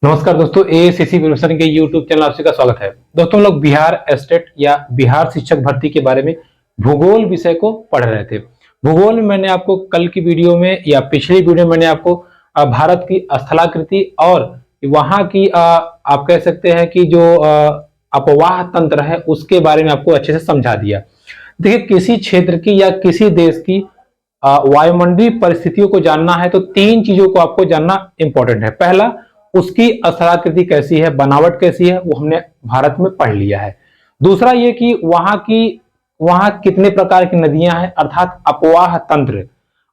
नमस्कार दोस्तों, ACC professor के यूट्यूब चैनल आपका स्वागत है। दोस्तों लोग बिहार स्टेट या बिहार शिक्षक भर्ती के बारे में भूगोल विषय को पढ़ रहे थे। भूगोल में मैंने आपको कल की वीडियो में या पिछली वीडियो में मैंने आपको भारत की स्थलाकृति और वहां की आप कह सकते हैं कि जो अपवाह तंत्र है उसके बारे में आपको अच्छे से समझा दिया। देखिए, किसी क्षेत्र की या किसी देश की वायुमंडलीय परिस्थितियों को जानना है तो तीन चीजों को आपको जानना इंपॉर्टेंट है। पहला, उसकी स्थलाकृति कैसी है, बनावट कैसी है, वो हमने भारत में पढ़ लिया है। दूसरा ये कि वहां कितने प्रकार की नदियां हैं, अर्थात अपवाह तंत्र।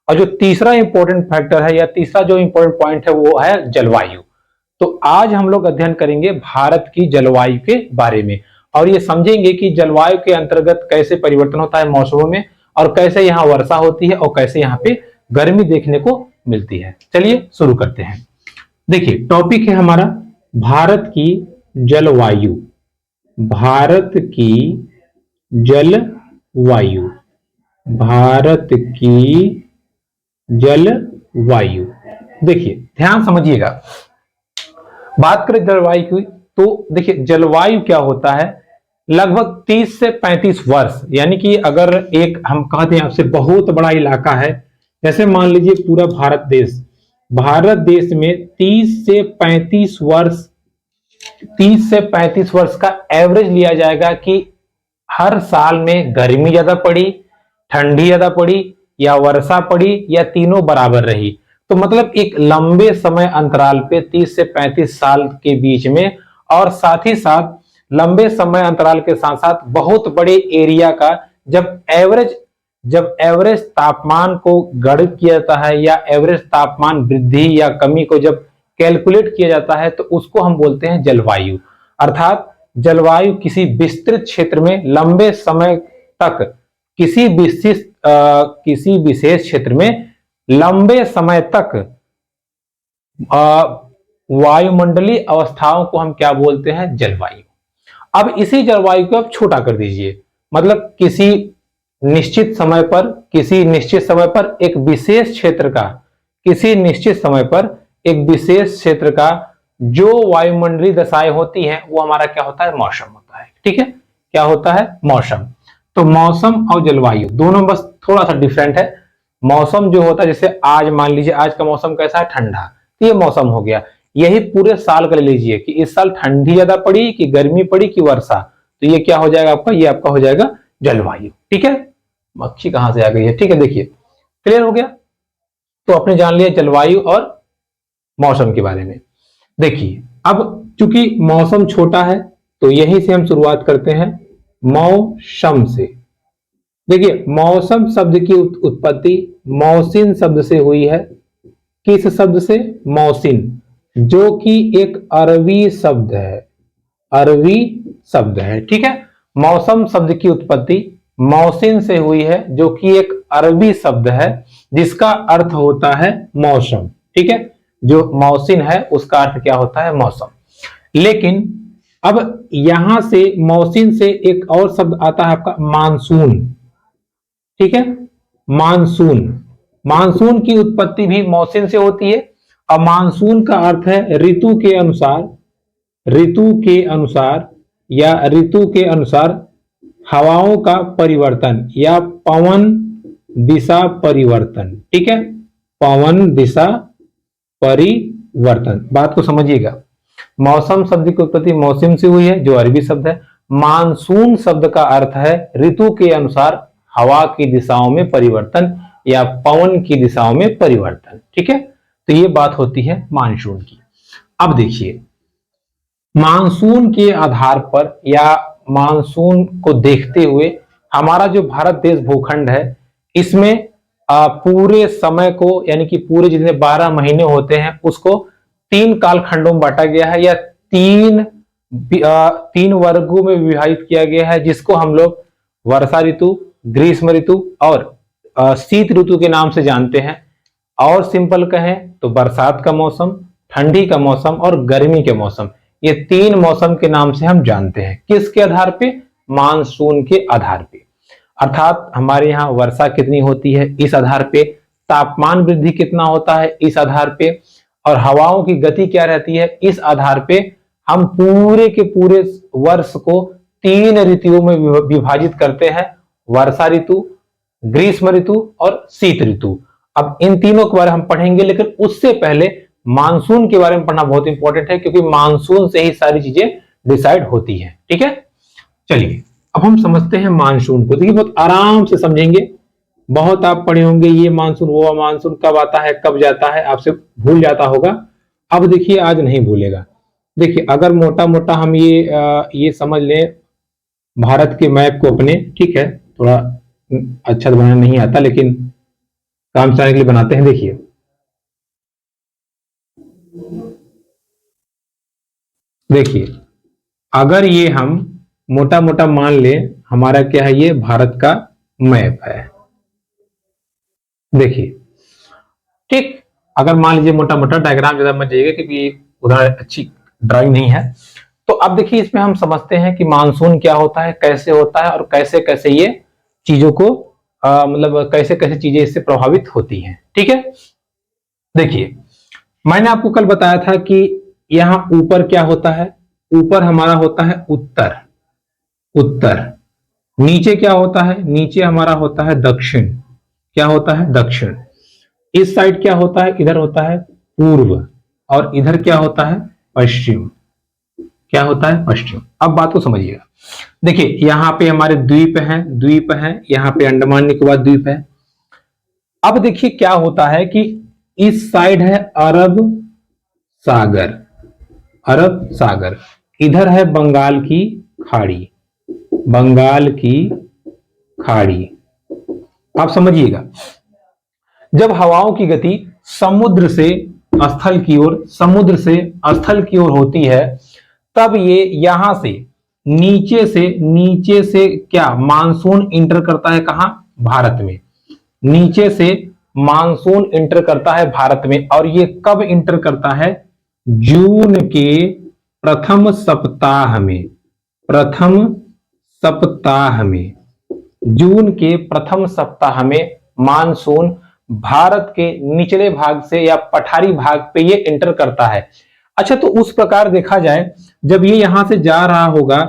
और जो तीसरा इंपॉर्टेंट फैक्टर है या तीसरा जो इंपॉर्टेंट पॉइंट है वो है जलवायु। तो आज हम लोग अध्ययन करेंगे भारत की जलवायु के बारे में और ये समझेंगे कि जलवायु के अंतर्गत कैसे परिवर्तन होता है मौसमों में, और कैसे यहाँ वर्षा होती है और कैसे यहाँ पे गर्मी देखने को मिलती है। चलिए शुरू करते हैं। देखिए, टॉपिक है हमारा भारत की जलवायु। भारत की जलवायु, भारत की जलवायु। देखिए, ध्यान समझिएगा। बात करें जलवायु की तो देखिए, जलवायु क्या होता है, लगभग 30 से 35 वर्ष, यानी कि अगर एक हम कहते हैं आपसे बहुत बड़ा इलाका है, जैसे मान लीजिए पूरा भारत देश में 30 से 35 वर्ष का एवरेज लिया जाएगा कि हर साल में गर्मी ज्यादा पड़ी, ठंडी ज्यादा पड़ी या वर्षा पड़ी या तीनों बराबर रही। तो मतलब एक लंबे समय अंतराल पे 30 से 35 साल के बीच में, और साथ ही साथ लंबे समय अंतराल के साथ साथ बहुत बड़े एरिया का जब एवरेज तापमान को गणित किया जाता है या एवरेज तापमान वृद्धि या कमी को जब कैलकुलेट किया जाता है तो उसको हम बोलते हैं जलवायु। अर्थात जलवायु किसी विस्तृत क्षेत्र में लंबे समय तक किसी विशेष क्षेत्र में लंबे समय तक वायुमंडलीय अवस्थाओं को हम क्या बोलते हैं, जलवायु। अब इसी जलवायु को आप छोटा कर दीजिए, मतलब किसी निश्चित समय पर एक विशेष क्षेत्र का जो वायुमंडलीय दशाएं होती हैं वो हमारा क्या होता है, मौसम होता है। ठीक है, क्या होता है, मौसम। तो मौसम और जलवायु दोनों बस थोड़ा सा डिफरेंट है। मौसम जो होता है, जैसे आज मान लीजिए आज का मौसम कैसा है, ठंडा, तो ये मौसम हो गया। यही पूरे साल का ले लीजिए कि इस साल ठंडी ज्यादा पड़ी कि गर्मी पड़ी कि वर्षा, तो ये क्या हो जाएगा आपका, ये आपका हो जाएगा जलवायु। ठीक है, मक्खी कहां से आ गई है। ठीक है, देखिए क्लियर हो गया। तो आपने जान लिया जलवायु और मौसम के बारे में। देखिए, अब चूंकि मौसम छोटा है तो यहीं से हम शुरुआत करते हैं मौसम से। देखिए, मौसम शब्द की उत्पत्ति मौसिन शब्द से हुई है। किस शब्द से, मौसिन, जो कि एक अरबी शब्द है। ठीक है, मौसम शब्द की उत्पत्ति मौसिन से हुई है, जो कि एक अरबी शब्द है जिसका अर्थ होता है मौसम। ठीक है, जो मौसिन है उसका अर्थ क्या होता है, मौसम। लेकिन अब यहां से मौसिन से एक और शब्द आता है आपका मानसून। ठीक है, मानसून की उत्पत्ति भी मौसिन से होती है। और मानसून का अर्थ है ऋतु के अनुसार हवाओं का परिवर्तन या पवन दिशा परिवर्तन। ठीक है, पवन दिशा परिवर्तन, बात को समझिएगा। मौसम शब्द की उत्पत्ति मौसम से हुई है, जो अरबी शब्द है। मानसून शब्द का अर्थ है ऋतु के अनुसार हवा की दिशाओं में परिवर्तन या पवन की दिशाओं में परिवर्तन। ठीक है, तो ये बात होती है मानसून की। अब देखिए, मानसून के आधार पर या मानसून को देखते हुए हमारा जो भारत देश भूखंड है, इसमें पूरे समय को, यानी कि पूरे जितने 12 महीने होते हैं उसको 3 कालखंडों में बांटा गया है या तीन वर्गों में विभाजित किया गया है, जिसको हम लोग वर्षा ऋतु, ग्रीष्म ऋतु और शीत ऋतु के नाम से जानते हैं। और सिंपल कहें तो बरसात का मौसम, ठंडी का मौसम और गर्मी के मौसम, ये 3 मौसम के नाम से हम जानते हैं। किसके आधार पे, मानसून के आधार पे। अर्थात हमारे यहाँ वर्षा कितनी होती है इस आधार पे, तापमान वृद्धि कितना होता है इस आधार पे, और हवाओं की गति क्या रहती है, इस आधार पे हम पूरे के पूरे वर्ष को 3 ऋतुओं में विभाजित करते हैं, वर्षा ऋतु, ग्रीष्म ऋतु और शीत ऋतु। अब इन तीनों के बारे में हम पढ़ेंगे, लेकिन उससे पहले मानसून के बारे में पढ़ना बहुत इंपॉर्टेंट है, क्योंकि मानसून से ही सारी चीजें डिसाइड होती है। ठीक है, चलिए अब हम समझते हैं मानसून को। देखिए बहुत आराम से समझेंगे। बहुत आप पढ़े होंगे ये मानसून वो मानसून कब आता है कब जाता है, आपसे भूल जाता होगा। अब देखिए आज नहीं भूलेगा। देखिए अगर मोटा मोटा हम ये समझ लें भारत के मैप को अपने, ठीक है, थोड़ा अच्छा तो बनाना नहीं आता लेकिन काम चलाने के लिए बनाते हैं। देखिए देखिए अगर ये हम मोटा मोटा मान लें, हमारा क्या है, ये भारत का मैप है। देखिए ठीक, अगर मान लीजिए मोटा मोटा डायग्राम ज्यादा मत जाइएगा क्योंकि उधर अच्छी ड्राइंग नहीं है। तो अब देखिए इसमें हम समझते हैं कि मानसून क्या होता है, कैसे होता है और कैसे कैसे ये चीजों को मतलब कैसे कैसे चीजें इससे प्रभावित होती हैं। ठीक है, देखिए मैंने आपको कल बताया था कि यहां ऊपर क्या होता है, ऊपर हमारा होता है उत्तर, उत्तर। नीचे क्या होता है, नीचे हमारा होता है दक्षिण। क्या होता है, दक्षिण। इस साइड क्या होता है, इधर होता है पूर्व, और इधर क्या होता है, पश्चिम। क्या होता है, पश्चिम। अब बात को समझिएगा। देखिए यहां पे हमारे द्वीप हैं, द्वीप हैं, यहां पे अंडमान निकोबार द्वीप है। अब देखिए क्या होता है कि इस साइड है अरब सागर, अरब सागर। इधर है बंगाल की खाड़ी, बंगाल की खाड़ी। आप समझिएगा, जब हवाओं की गति समुद्र से स्थल की ओर, समुद्र से स्थल की ओर होती है, तब ये यहां से नीचे से क्या मानसून इंटर करता है, कहां, भारत में। नीचे से मानसून इंटर करता है भारत में, और ये कब इंटर करता है, जून के प्रथम सप्ताह में, प्रथम सप्ताह में, जून के प्रथम सप्ताह में मानसून भारत के निचले भाग से या पठारी भाग पे ये एंटर करता है। अच्छा, तो उस प्रकार देखा जाए, जब ये यहां से जा रहा होगा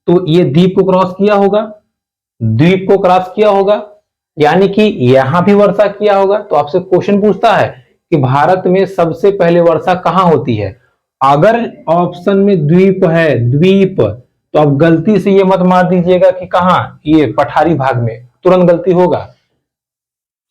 तो ये द्वीप को क्रॉस किया होगा, द्वीप को क्रॉस किया होगा, यानी कि यहां भी वर्षा किया होगा। तो आपसे क्वेश्चन पूछता है कि भारत में सबसे पहले वर्षा कहां होती है। अगर ऑप्शन में द्वीप है, द्वीप, तो आप गलती से ये मत मार दीजिएगा कि कहां, ये पठारी भाग में, तुरंत गलती होगा।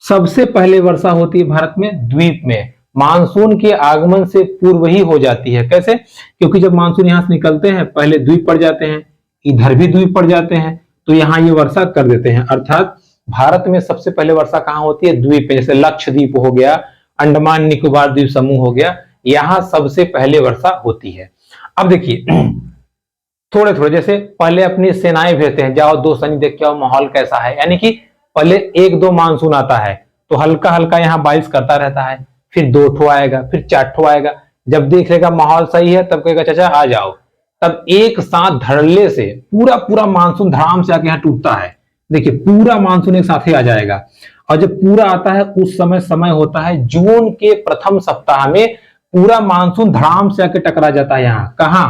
सबसे पहले वर्षा होती है भारत में द्वीप में, मानसून के आगमन से पूर्व ही हो जाती है। कैसे, क्योंकि जब मानसून यहां से निकलते हैं पहले द्वीप पड़ जाते हैं, इधर भी द्वीप पड़ जाते हैं, तो यहां ये वर्षा कर देते हैं। अर्थात भारत में सबसे पहले वर्षा कहां होती है, द्वीप, जैसे लक्षद्वीप हो गया, अंडमान निकोबार द्वीप समूह हो गया, यहां सबसे पहले वर्षा होती है। अब देखिए थोड़े थोड़े, जैसे पहले अपनी सेनाएं भेजते हैं, जाओ 2 सैनिक देख के आओ माहौल कैसा है, यानी कि पहले 1-2 मानसून आता है तो हल्का हल्का यहाँ बारिश करता रहता है, फिर 2 ठो आएगा, फिर 4 ठो आएगा। जब देख लेगा माहौल सही है तब कहेगा चाचा आ जाओ, तब एक साथ धड़ल्ले से पूरा पूरा मानसून धड़ाम से आके यहाँ टूटता है। देखिए पूरा मानसून एक साथ ही आ जाएगा, और जब पूरा आता है उस समय होता है जून के प्रथम सप्ताह में, पूरा मानसून धड़ाम से आके टकरा जाता है। यहाँ कहां,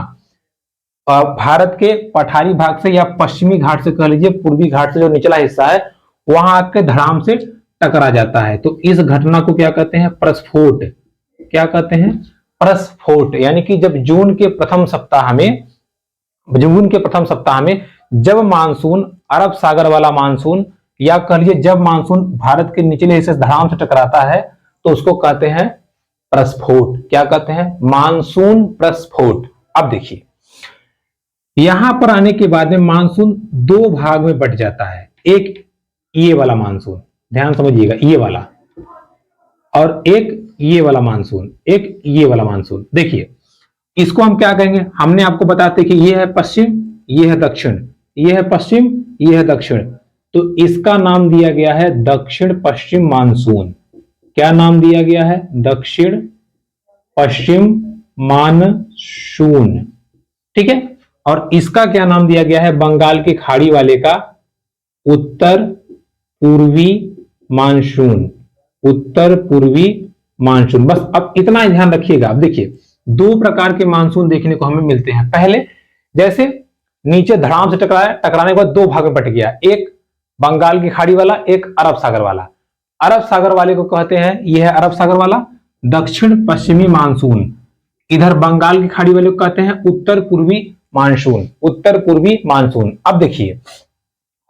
भारत के पठारी भाग से या पश्चिमी घाट से कह लीजिए, पूर्वी घाट से जो निचला हिस्सा है वहां आके धड़ाम से टकरा जाता है। तो इस घटना को क्या कहते हैं, प्रस्फोट। क्या कहते हैं, प्रस्फोट। यानी कि जब जून के प्रथम सप्ताह में, जून के प्रथम सप्ताह में जब मानसून, अरब सागर वाला मानसून, या कह लीजिए जब मानसून भारत के निचले हिस्से से धड़ाम से टकराता है, तो उसको कहते हैं प्रस्फोट। क्या कहते हैं, मानसून प्रस्फोट। अब देखिए यहां पर आने के बाद में मानसून 2 भाग में बट जाता है, एक ये वाला मानसून, ध्यान समझिएगा, ये वाला, और एक ये वाला मानसून, एक ये वाला मानसून। देखिए इसको हम क्या कहेंगे, हमने आपको बताते कि ये है पश्चिम, ये है दक्षिण, ये है पश्चिम, ये है दक्षिण, तो इसका नाम दिया गया है दक्षिण पश्चिम मानसून। क्या नाम दिया गया है, दक्षिण पश्चिम मानसून। ठीक है, और इसका क्या नाम दिया गया है, बंगाल की खाड़ी वाले का उत्तर पूर्वी मानसून, उत्तर पूर्वी मानसून। बस अब इतना ही ध्यान रखिएगा। अब देखिए, दो प्रकार के मानसून देखने को हमें मिलते हैं। पहले जैसे नीचे धड़ाम से टकराया, टकराने के बाद दो भाग में बट गया, एक बंगाल की खाड़ी वाला, एक अरब सागर वाला। अरब सागर वाले को कहते हैं, यह है अरब सागर वाला दक्षिण पश्चिमी मानसून। इधर बंगाल की खाड़ी वाले को कहते हैं उत्तर पूर्वी मानसून, उत्तर पूर्वी मानसून। अब देखिए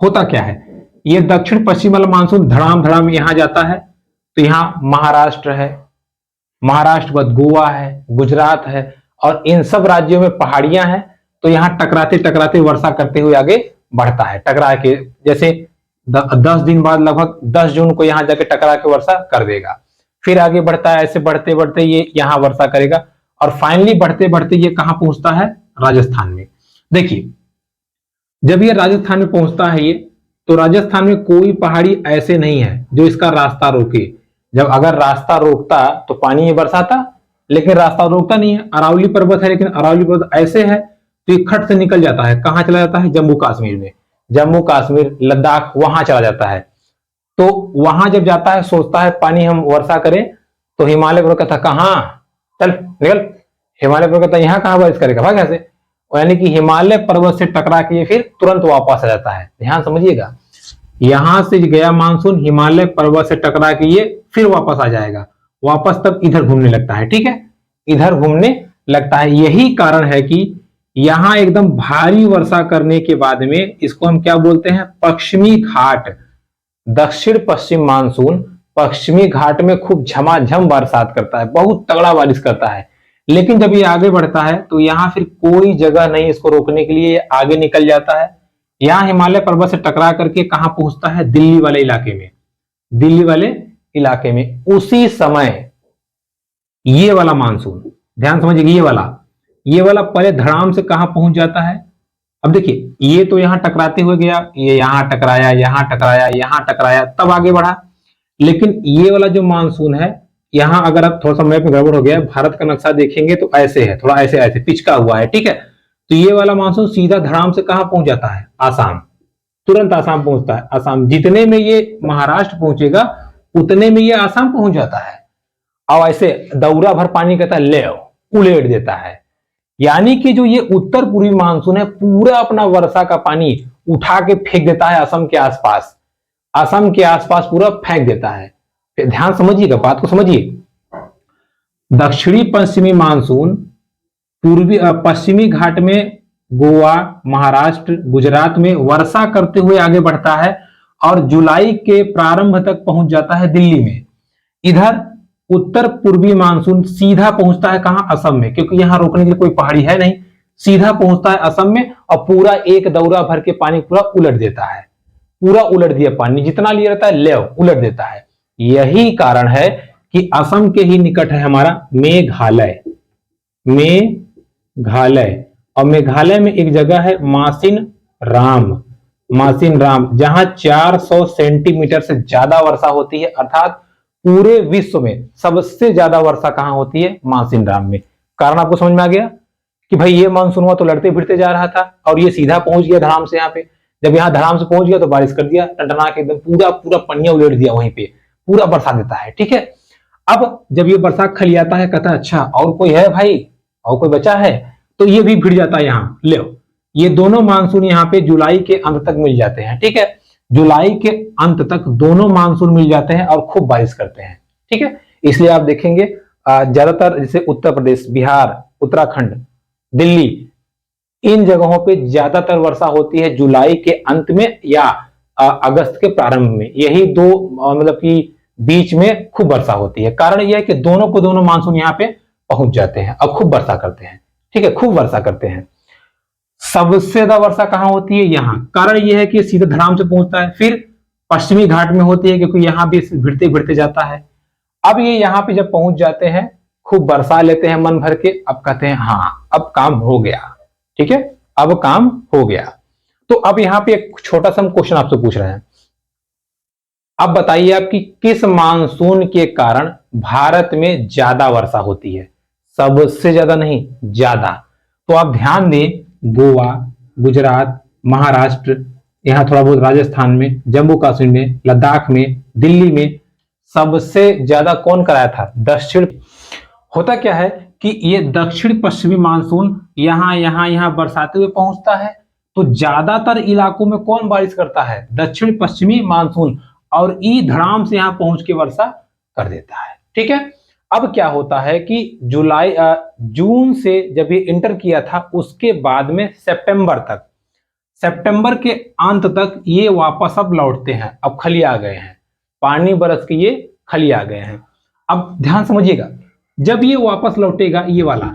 होता क्या है, ये दक्षिण पश्चिम वाला मानसून धड़ाम धड़ाम यहां जाता है, तो यहां महाराष्ट्र है, महाराष्ट्र बाद गोवा है, गुजरात है, और इन सब राज्यों में पहाड़ियां हैं, तो यहां टकराते टकराते वर्षा करते हुए आगे बढ़ता है। टकरा के जैसे 10 दिन बाद लगभग 10 जून को यहां जाके टकरा के वर्षा कर देगा, फिर आगे बढ़ता है, ऐसे बढ़ते बढ़ते ये यहां वर्षा करेगा, और फाइनली बढ़ते बढ़ते ये कहां पहुंचता है, राजस्थान में। देखिए जब ये राजस्थान में पहुंचता है ये, तो राजस्थान में कोई पहाड़ी ऐसे नहीं है जो इसका रास्ता रोके। जब अगर रास्ता रोकता तो पानी ये बरसाता, लेकिन रास्ता रोकता नहीं है। अरावली पर्वत है, लेकिन अरावली पर्वत ऐसे है तो ये खट से निकल जाता है, कहां चला जाता है, जम्मू कश्मीर में, जम्मू कश्मीर लद्दाख वहां चला जाता है। तो वहां जब जाता है सोचता है पानी हम वर्षा करें, तो हिमालय पर्वत कहता कहां, चल निकल, हिमालय पर्वत कहता यहां कहां बारिश करेगा, भाग यहां से। यानी कि हिमालय पर्वत से टकरा के फिर तुरंत वापस आ जाता है। ध्यान समझिएगा, यहां से गया मानसून हिमालय पर्वत से टकरा के ये फिर वापस आ जाएगा, वापस तब इधर घूमने लगता है। ठीक है, इधर घूमने लगता है। यही कारण है कि यहां एकदम भारी वर्षा करने के बाद में इसको हम क्या बोलते हैं, पश्चिमी घाट। दक्षिण पश्चिम मानसून पश्चिमी घाट में खूब झमाझम बरसात करता है, बहुत तगड़ा बारिश करता है। लेकिन जब ये आगे बढ़ता है तो यहां फिर कोई जगह नहीं इसको रोकने के लिए, ये आगे निकल जाता है। यहां हिमालय पर्वत से टकरा करके कहां पहुंचता है, दिल्ली वाले इलाके में, दिल्ली वाले इलाके में। उसी समय ये वाला मानसून, ध्यान समझिए, ये वाला पहले धड़ाम से कहां पहुंच जाता है। अब देखिए ये तो यहां टकराते हुए गया, ये यहां टकराया, यहां टकराया, यहां टकराया, तब आगे बढ़ा। लेकिन ये वाला जो मानसून है, यहां अगर आप थोड़ा सा मैप में गड़बड़ हो गया, भारत का नक्शा देखेंगे तो ऐसे है, थोड़ा ऐसे ऐसे पिचका हुआ है। ठीक है, तो ये वाला मानसून सीधा धड़ाम से कहां पहुंच जाता है, आसाम, तुरंत आसाम पहुंचता है। आसाम जितने में ये महाराष्ट्र पहुंचेगा उतने में ये आसाम पहुंच जाता है, और ऐसे दौरा भर पानी कहता है ले उड़ेड़ देता है। यानी कि जो ये उत्तर पूर्वी मानसून है पूरा अपना वर्षा का पानी उठा के फेंक देता है असम के आसपास, असम के आसपास पूरा फेंक देता है। फिर ध्यान समझिएगा, बात को समझिए। दक्षिणी पश्चिमी मानसून पूर्वी पश्चिमी घाट में गोवा, महाराष्ट्र, गुजरात में वर्षा करते हुए आगे बढ़ता है और जुलाई के प्रारंभ तक पहुंच जाता है दिल्ली में। इधर उत्तर पूर्वी मानसून सीधा पहुंचता है कहां, असम में, क्योंकि यहां रोकने के लिए कोई पहाड़ी है नहीं। सीधा पहुंचता है असम में और पूरा एक दौरा भर के पानी पूरा उलट देता है, पूरा उलट दिया पानी, जितना लिया रहता है ले उलट देता है। यही कारण है कि असम के ही निकट है हमारा मेघालय, मेघालय, और मेघालय में एक जगह है मासिन राम, मासिन राम, जहां 400 सेंटीमीटर से ज्यादा वर्षा होती है। अर्थात पूरे विश्व में सबसे ज्यादा वर्षा कहां होती है, मासिन राम में। कारण आपको समझ में आ गया कि भाई ये मानसून हुआ तो लड़ते फिरते जा रहा था और ये सीधा पहुंच गया धड़ाम से। यहाँ पे जब यहाँ धड़ाम से पहुंच गया तो बारिश कर दिया, टनटना के एकदम पूरा पूरा पनिया उलेट दिया, वहीं पे पूरा बरसा देता है। ठीक है, अब जब ये बरसा खलियाता है, कहता है अच्छा और कोई है भाई, और कोई बचा है, तो ये भी भिड़ जाता है यहाँ ले। ये दोनों मानसून यहाँ पे जुलाई के अंत तक मिल जाते हैं। ठीक है, जुलाई के अंत तक दोनों मानसून मिल जाते हैं और खूब बारिश करते हैं। ठीक है, इसलिए आप देखेंगे ज्यादातर जैसे उत्तर प्रदेश, बिहार, उत्तराखंड, दिल्ली, इन जगहों पे ज्यादातर वर्षा होती है जुलाई के अंत में या अगस्त के प्रारंभ में। यही दो मतलब कि बीच में खूब वर्षा होती है। कारण यह है कि दोनों को दोनों मानसून यहाँ पे पहुंच जाते हैं और खूब वर्षा करते हैं। ठीक है, खूब वर्षा करते हैं। सबसे ज्यादा वर्षा कहां होती है, यहां। कारण यह है कि सीधे धड़ाम से पहुंचता है, फिर पश्चिमी घाट में होती है क्योंकि यहां भी भिड़ते भिड़ते जाता है। अब ये यहाँ पे जब पहुंच जाते हैं, खूब बरसा लेते हैं मन भर के, अब कहते हैं हाँ अब काम हो गया। ठीक है, अब काम हो गया। तो अब यहाँ पे एक छोटा सा हम क्वेश्चन आपसे पूछ रहे हैं। अब बताइए आपकी किस मानसून के कारण भारत में ज्यादा वर्षा होती है, सबसे ज्यादा नहीं, ज्यादा। तो आप ध्यान दें, गोवा, गुजरात, महाराष्ट्र, यहां थोड़ा बहुत राजस्थान में, जम्मू कश्मीर में, लद्दाख में, दिल्ली में, सबसे ज्यादा कौन कराया था? दक्षिण। होता क्या है कि ये दक्षिण पश्चिमी मानसून यहां यहां यहां बरसाते हुए पहुंचता है, तो ज्यादातर इलाकों में कौन बारिश करता है? दक्षिण पश्चिमी मानसून, और ई धड़ाम से यहां पहुंच के वर्षा कर देता है। ठीक है, अब क्या होता है कि जून से जब ये इंटर किया था, उसके बाद में सितंबर के अंत तक ये वापस अब लौटते हैं, अब खली आ गए हैं, पानी बरस के ये खली आ गए हैं। अब ध्यान समझिएगा, जब ये वापस लौटेगा, ये वाला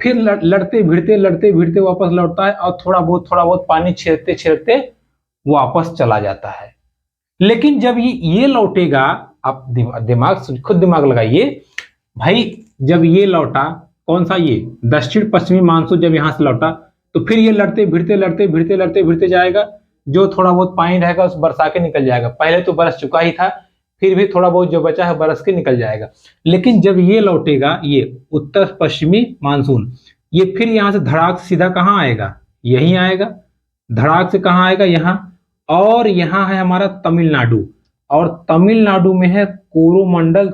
फिर लड़ते भिड़ते वापस लौटता है, और थोड़ा बहुत पानी छेड़ते छेड़ते वापस चला जाता है। लेकिन जब ये लौटेगा, आप खुद दिमाग लगाइए भाई, जब ये लौटा, कौन सा? ये दक्षिण पश्चिमी मानसून जब यहां से लौटा, तो फिर ये लड़ते भिड़ते जाएगा, जो थोड़ा बहुत पानी रहेगा उस बरसा के निकल जाएगा। पहले तो बरस चुका ही था, फिर भी थोड़ा बहुत जो बचा है बरस के निकल जाएगा। लेकिन जब ये लौटेगा, ये उत्तर पश्चिमी मानसून, ये फिर यहां से धड़ाक सीधा कहां आएगा? यहीं आएगा। धड़ाक से कहां आएगा? यहां। और यहां है हमारा तमिलनाडु, और तमिलनाडु में है कोरोमंडल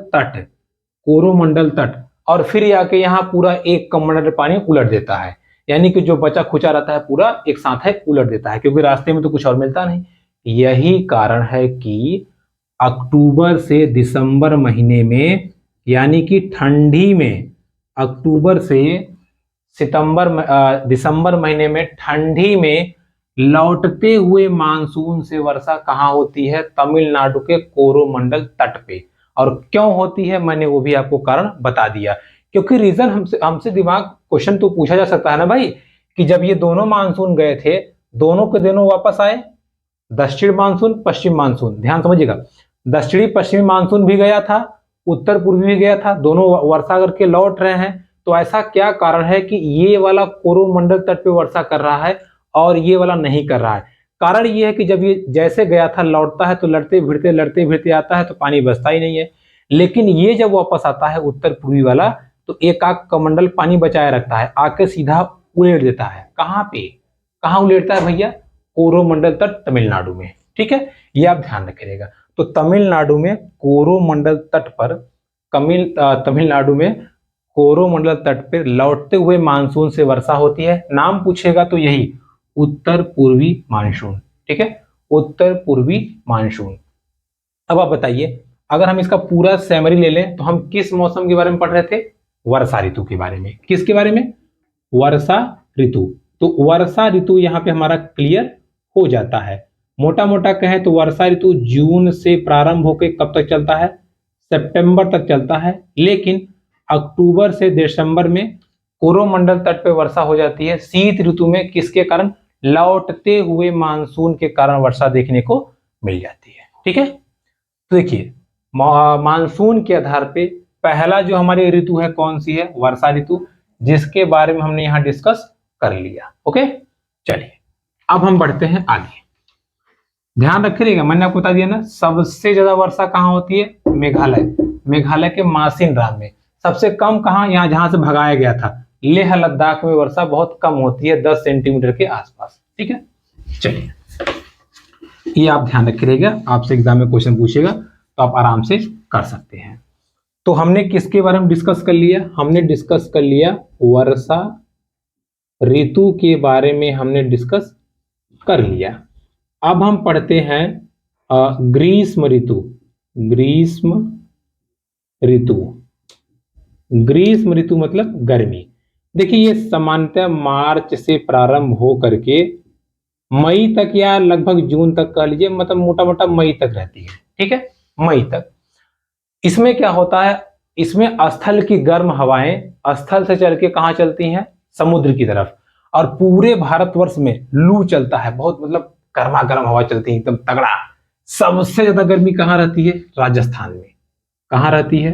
तट, और फिर आके यहाँ पूरा एक कमंडल पानी उलट देता है, यानी कि जो बचा खुचा रहता है पूरा एक साथ है उलट देता है, क्योंकि रास्ते में तो कुछ और मिलता नहीं। यही कारण है कि अक्टूबर से दिसंबर महीने में, यानी कि ठंडी में, अक्टूबर से दिसंबर महीने में ठंडी में लौटते हुए मानसून से वर्षा कहाँ होती है? तमिलनाडु के कोरोमंडल तट पे। और क्यों होती है, मैंने वो भी आपको कारण बता दिया, क्योंकि रीजन हमसे दिमाग क्वेश्चन तो पूछा जा सकता है ना भाई, कि जब ये दोनों मानसून गए थे, दोनों के दोनों वापस आए, दक्षिण मानसून पश्चिम मानसून, ध्यान समझिएगा, दक्षिणी पश्चिमी मानसून भी गया था, उत्तर पूर्वी भी गया था, दोनों वर्षा करके लौट रहे हैं। तो ऐसा क्या कारण है कि ये वाला कोरोमंडल तट पे वर्षा कर रहा है और ये वाला नहीं कर रहा है? कारण ये है कि जब ये जैसे गया था लौटता है तो लड़ते भिड़ते आता है, तो पानी बचता ही नहीं है। लेकिन ये जब वापस आता है उत्तर पूर्वी वाला, तो एक आग कमंडल पानी बचाए रखता है, आके सीधा उलेट देता है। कहाँ पे? कहाँ उलेटता है भैया? कोरोमंडल तट, तमिलनाडु में। ठीक है, ये आप ध्यान रखिएगा। तो तमिलनाडु में कोरोमंडल तट पर, तमिलनाडु में कोरोमंडल तट पर लौटते हुए मानसून से वर्षा होती है। नाम पूछेगा तो यही उत्तर पूर्वी मानसून। ठीक है, उत्तर पूर्वी मानसून। अब आप बताइए, अगर हम इसका पूरा समरी ले लें, तो हम किस मौसम के बारे में पढ़ रहे थे? वर्षा ऋतु के बारे में। किसके बारे में? वर्षा ऋतु। तो वर्षा ऋतु यहाँ पे हमारा क्लियर हो जाता है। मोटा मोटा कहें तो वर्षा ऋतु जून से प्रारंभ होकर कब तक चलता है? सितंबर तक चलता है। लेकिन अक्टूबर से दिसंबर में कोरोमंडल तट पे वर्षा हो जाती है। शीत ऋतु में किसके कारण? लौटते हुए मानसून के कारण वर्षा देखने को मिल जाती है। ठीक है, तो देखिए, मानसून के आधार पे पहला जो हमारी ऋतु है कौन सी है? वर्षा ऋतु, जिसके बारे में हमने यहां डिस्कस कर लिया। ओके, चलिए अब हम बढ़ते हैं आगे। ध्यान रखिएगा, मैंने आपको बता दिया ना, सबसे ज्यादा वर्षा कहाँ होती है? मेघालय के मासिन राम में। सबसे कम कहाँ? यहाँ जहां से भगाया गया था, लेह लद्दाख में वर्षा बहुत कम होती है, 10 सेंटीमीटर के आसपास। ठीक है, चलिए ये आप ध्यान रखिएगा, आपसे एग्जाम में क्वेश्चन पूछेगा तो आप आराम से कर सकते हैं। तो हमने किसके बारे में डिस्कस कर लिया? हमने डिस्कस कर लिया वर्षा ऋतु के बारे में, हमने डिस्कस कर लिया। अब हम पढ़ते हैं ग्रीष्म ऋतु। ग्रीष्म ऋतु मतलब गर्मी। देखिए, ये सामान्यतः मार्च से प्रारंभ हो करके मई तक या लगभग जून तक कह लीजिए, मतलब मोटा मोटा मई तक रहती है। ठीक है, मई तक। इसमें क्या होता है? इसमें स्थल की गर्म हवाएं स्थल से चल के कहां चलती हैं? समुद्र की तरफ। और पूरे भारतवर्ष में लू चलता है, बहुत मतलब गर्मा गर्म हवा चलती है एकदम तगड़ा। सबसे ज्यादा गर्मी कहां रहती है? राजस्थान में। कहां रहती है?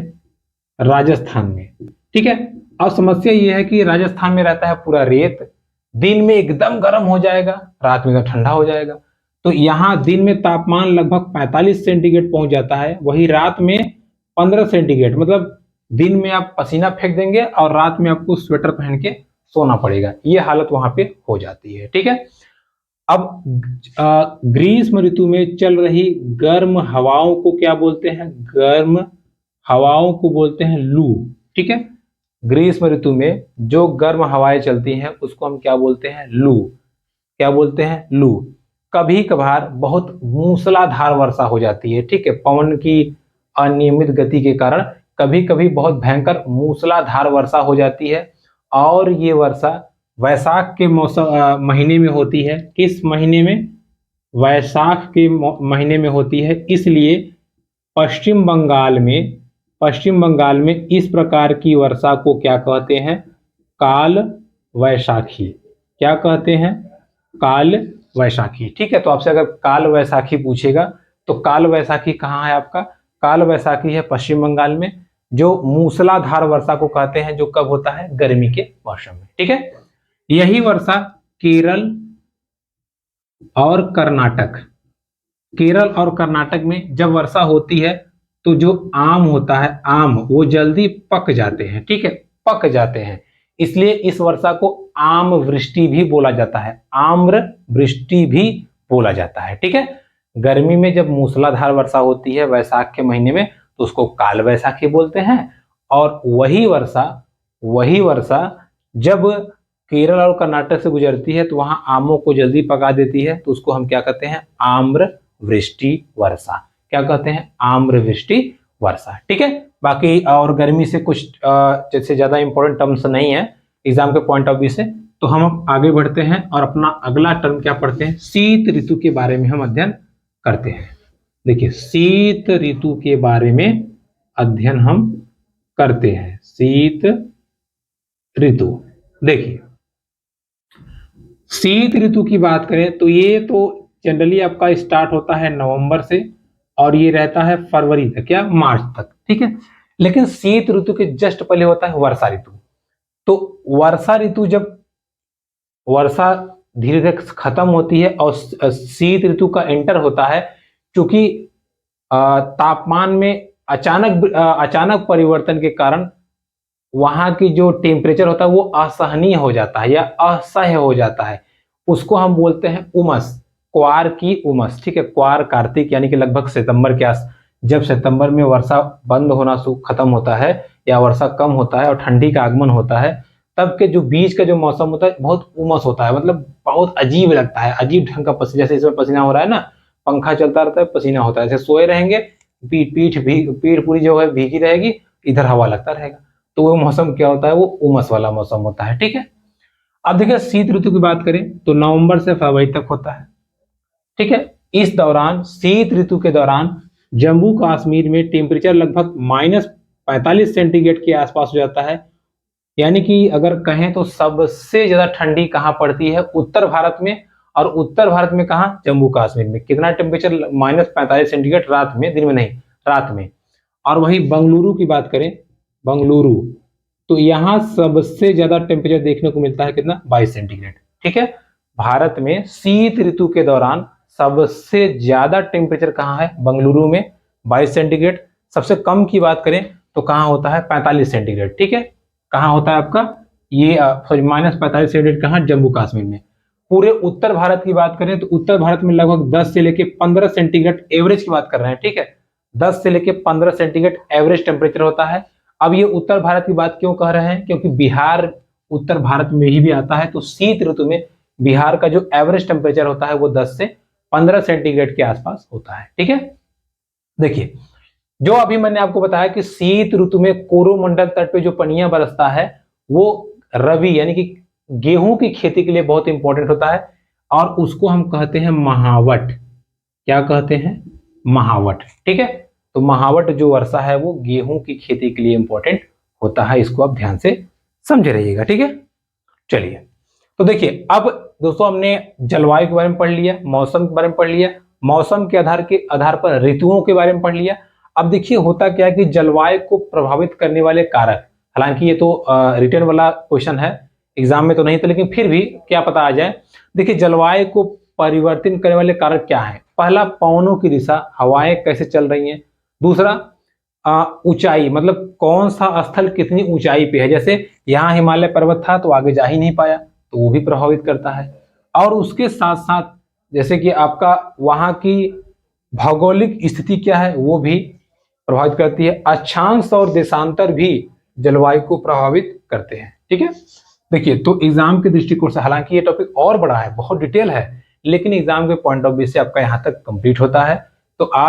राजस्थान में। ठीक है, अब समस्या यह है कि राजस्थान में रहता है पूरा रेत, दिन में एकदम गर्म हो जाएगा, रात में एकदम ठंडा हो जाएगा। तो यहाँ दिन में तापमान लगभग 45 सेंटीग्रेड पहुंच जाता है, वही रात में 15 सेंटीग्रेड, मतलब दिन में आप पसीना फेंक देंगे और रात में आपको स्वेटर पहन के सोना पड़ेगा। ये हालत वहां पे हो जाती है। ठीक है, अब ग्रीष्म ऋतु में चल रही गर्म हवाओं को क्या बोलते हैं? गर्म हवाओं को बोलते हैं लू। ठीक है, ग्रीष्म ऋतु में जो गर्म हवाएं चलती हैं उसको हम क्या बोलते हैं? लू। क्या बोलते हैं? लू। कभी कभार बहुत मूसलाधार वर्षा हो जाती है। ठीक है, पवन की अनियमित गति के कारण कभी कभी बहुत भयंकर मूसलाधार वर्षा हो जाती है, और ये वर्षा वैशाख के महीने में होती है। किस महीने में? वैशाख के महीने में होती है। इसलिए पश्चिम बंगाल में इस प्रकार की वर्षा को क्या कहते हैं? काल वैशाखी। क्या कहते हैं? काल वैशाखी। ठीक है, तो आपसे अगर काल वैशाखी पूछेगा तो काल वैशाखी कहाँ है आपका? काल वैशाखी है पश्चिम बंगाल में, जो मूसलाधार वर्षा को कहते हैं, जो कब होता है? गर्मी के मौसम में। ठीक है, यही वर्षा केरल और कर्नाटक में जब वर्षा होती है तो जो आम होता है, आम वो जल्दी पक जाते हैं। ठीक है, पक जाते हैं, इसलिए इस वर्षा को आम वृष्टि भी बोला जाता है। आम्र वृष्टि भी बोला जाता है। ठीक है, गर्मी में जब मूसलाधार वर्षा होती है वैशाख के महीने में तो उसको काल वैशाखी बोलते हैं, और वही वर्षा जब केरल और कर्नाटक से गुजरती है तो वहां आमों को जल्दी पका देती है, तो उसको हम क्या कहते हैं? आम्र वृष्टि वर्षा। क्या कहते हैं? आम्र वृष्टि वर्षा। ठीक है, बाकी और गर्मी से कुछ जैसे ज्यादा इंपॉर्टेंट टर्म्स नहीं है एग्जाम के पॉइंट ऑफ व्यू से, तो हम आगे बढ़ते हैं और अपना अगला टर्म क्या पढ़ते हैं? शीत ऋतु के बारे में हम अध्ययन करते हैं। देखिए, शीत ऋतु के बारे में अध्ययन हम करते हैं। शीत ऋतु, देखिए शीत ऋतु की बात करें तो ये तो जनरली आपका स्टार्ट होता है नवंबर से और ये रहता है फरवरी तक या मार्च तक। ठीक है, लेकिन शीत ऋतु के जस्ट पहले होता है वर्षा ऋतु। तो वर्षा ऋतु जब वर्षा धीरे धीरे खत्म होती है और शीत ऋतु का एंटर होता है, क्योंकि तापमान में अचानक परिवर्तन के कारण वहां की जो टेम्परेचर होता है वो असहनीय हो जाता है या असह्य हो जाता है। उसको हम बोलते हैं उमस, क्वार की उमस। ठीक है, क्वार कार्तिक यानी कि लगभग सितंबर के आस, जब सितंबर में वर्षा बंद होना खत्म होता है या वर्षा कम होता है और ठंडी का आगमन होता है, तब के जो बीच का जो मौसम होता है बहुत उमस होता है, मतलब बहुत अजीब लगता है, अजीब ढंग का पसीना। जैसे इसमें पसीना हो रहा है ना, पंखा चलता रहता है, पसीना होता है। जैसे सोए रहेंगे, पीठ पूरी जो है भीगी रहेगी, इधर हवा लगता रहेगा, तो वो मौसम क्या होता है? वो उमस वाला मौसम होता है। ठीक है, अब देखिए शीत ऋतु की बात करें तो नवंबर से फरवरी तक होता है। ठीक है, इस दौरान शीत ऋतु के दौरान जम्मू कश्मीर में टेम्परेचर लगभग -45 सेंटीग्रेड के आसपास हो जाता है। यानी कि अगर कहें तो सबसे ज्यादा ठंडी कहां पड़ती है? उत्तर भारत में। और उत्तर भारत में कहां? जम्मू कश्मीर में। कितना टेम्परेचर? -45 सेंटीग्रेड रात में, दिन में नहीं, रात में। और वही बंगलुरु की बात करें, बंगलुरु, तो यहां सबसे ज्यादा टेम्परेचर देखने को मिलता है कितना? 22 सेंटीग्रेड। ठीक है, भारत में शीत ऋतु के दौरान सबसे ज्यादा टेम्परेचर कहां है? बंगलुरु में 22 सेंटीग्रेड। सबसे कम की बात करें तो कहां होता है? 45 सेंटीग्रेड। ठीक है, कहां होता है आपका ये सॉरी -45 सेंटीग्रेड कहां? जम्मू कश्मीर में। पूरे उत्तर भारत की बात करें तो उत्तर भारत में लगभग 10 से लेके 15 सेंटीग्रेड एवरेज की बात कर रहे हैं। ठीक है, 10 से लेके 15 सेंटीग्रेड एवरेज टेम्परेचर होता है। अब ये उत्तर भारत की बात क्यों कह रहे हैं? क्योंकि बिहार उत्तर भारत में ही भी आता है, तो शीत ऋतु में बिहार का जो एवरेज टेम्परेचर होता है वो 10 से 15 सेंटीग्रेड के आसपास होता है। ठीक है, देखिए जो अभी मैंने आपको बताया कि शीत ऋतु में कोरोमंडल तट पे जो पनिया बरसता है वो रबी यानी कि गेहूं की खेती के लिए बहुत इंपॉर्टेंट होता है, और उसको हम कहते हैं महावट। क्या कहते हैं? महावट। ठीक है, तो महावट जो वर्षा है वो गेहूं की खेती के लिए इंपॉर्टेंट होता है, इसको आप ध्यान से समझे रहिएगा। ठीक है, चलिए तो देखिए अब दोस्तों हमने जलवायु के बारे में पढ़ लिया, मौसम के बारे में पढ़ लिया, मौसम के आधार पर ऋतुओं के बारे में पढ़ लिया। अब देखिए होता क्या है कि जलवायु को प्रभावित करने वाले कारक, हालांकि ये तो रिटर्न वाला क्वेश्चन है, एग्जाम में तो नहीं था, लेकिन फिर भी क्या पता आ जाए। देखिए जलवायु को परिवर्तन करने वाले कारक क्या है? पहला, पवनों की दिशा, हवाएं कैसे चल रही हैं। दूसरा, ऊंचाई, मतलब कौन सा स्थल कितनी ऊंचाई पे है। जैसे यहाँ हिमालय पर्वत था तो आगे जा ही नहीं पाया, तो वो भी प्रभावित करता है। और उसके साथ साथ जैसे कि आपका वहां की भौगोलिक स्थिति क्या है वो भी प्रभावित करती है। अक्षांश और देशांतर भी जलवायु को प्रभावित करते हैं। ठीक है, देखिए तो एग्जाम के दृष्टिकोण से, हालांकि ये टॉपिक और बड़ा है, बहुत डिटेल है, लेकिन एग्जाम के पॉइंट ऑफ व्यू से आपका यहाँ तक कंप्लीट होता है। तो आप